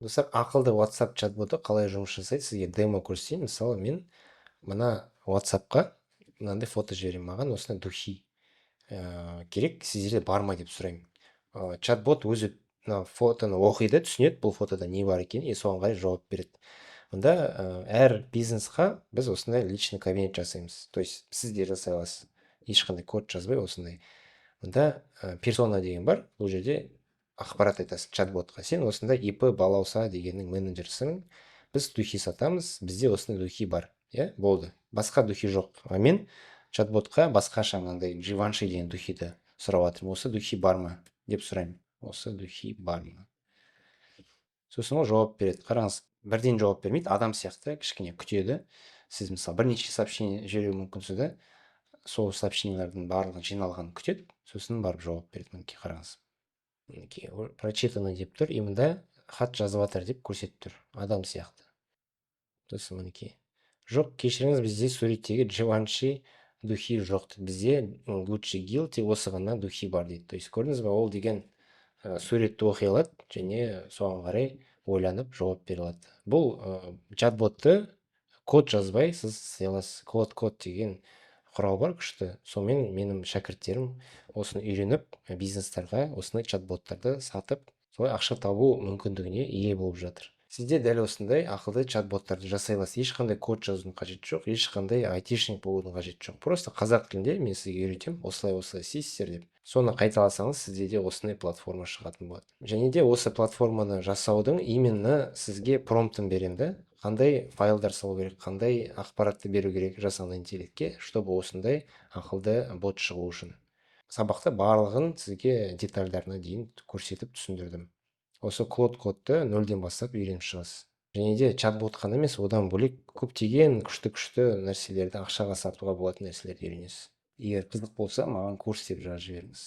Достар, ақылды WhatsApp чат-боты қалай жұмыс жасайды? Сізге демо көрсетейін. Мысалы, мен мына WhatsApp-қа мынандай фото жіберемін. Маған осындай духи керек, сіздерде бар ма деп сұраймын. Чат-бот өзі мына фотоны оқиды, түсінеді бұл фотода не бар екенін, и соған қарай жауап береді. Онда әр бизнесқа біз осындай личный кабинет жасаймыз. То есть сіздер жасай аласыз. Ешқандай код жазбай осындай. Онда персона деген бар. Бұл жерде ақпарат айтасың чат-ботқа. Сен осындай ИП балауса дегеннің менеджерсің. Біз духи сатамыз, бізде осындай духи бар. Иә, болды. Басқа духи жоқ. А мен чат-ботқа басқаша мынандай Живанши деген духиді сұрап жатырмын. Осы духи бар ма деп сұраймын. Осы духи бар ма? Сосын ол жауап береді. Қараңыз, бірден жауап бермейді, адам сияқты кішкене күтеді. Сіз мысалы бірнеше сообщение жіберуі мүмкінсіз да, сол сообщениелердің барлығын жиналғанын күтеді, сосын барып жауап береді. Мінекей қараңыз. Мінекей прочитано деп тұр, и мында хат жазып жатыр деп көрсетіп тұр, адам сияқты. Сосын мінекей. Жоқ, кешіріңіз, бізде суреттегі Живанши духи жоқ. Бізде Гуччи Гил тек осы ғана духи бар дейді. То есть көрдіңіз ба, ол деген суретті оқи алады және соған қарай ойланып жауап бере алады. Бұл чат-ботты код жазбай сіз істей аласыз. Код деген құрал бар күшті. Сонымен менің шәкірттерім осыны үйреніп бизнестарға осындай чат-боттарды сатып солай ақша табу мүмкіндігіне ие болып жатыр. Сізде дәл осындай ақылды чат-боттарды жасай аласыз. Ешқандай код жазудың қажеті жоқ, ешқандай айтишник болудың қажеті жоқ. Просто қазақ тілінде мен сізге үйретемін, осылай істейсіздер деп. Соны қайталасаңыз, сізде де осындай платформа шығатын болады. Және де осы платформаны жасаудың именно сізге промптын беремін да, қандай файлдар салу керек, қандай ақпаратты беру керек жасанды интеллектке, чтобы осындай ақылды бот шығу үшін. Сабақта барлығын сізге детальдарына дейін көрсетіп түсіндірдім. Осы Клод кодты нөлден бастап үйреніп шығасыз. Және де чат-бот қана емес, одан бөлек көптеген күшті нәрселерді, ақшаға сатуға болатын нәрселерді үйренесіз. Егер қызық болса, маған курс деп жазып жіберіңіз.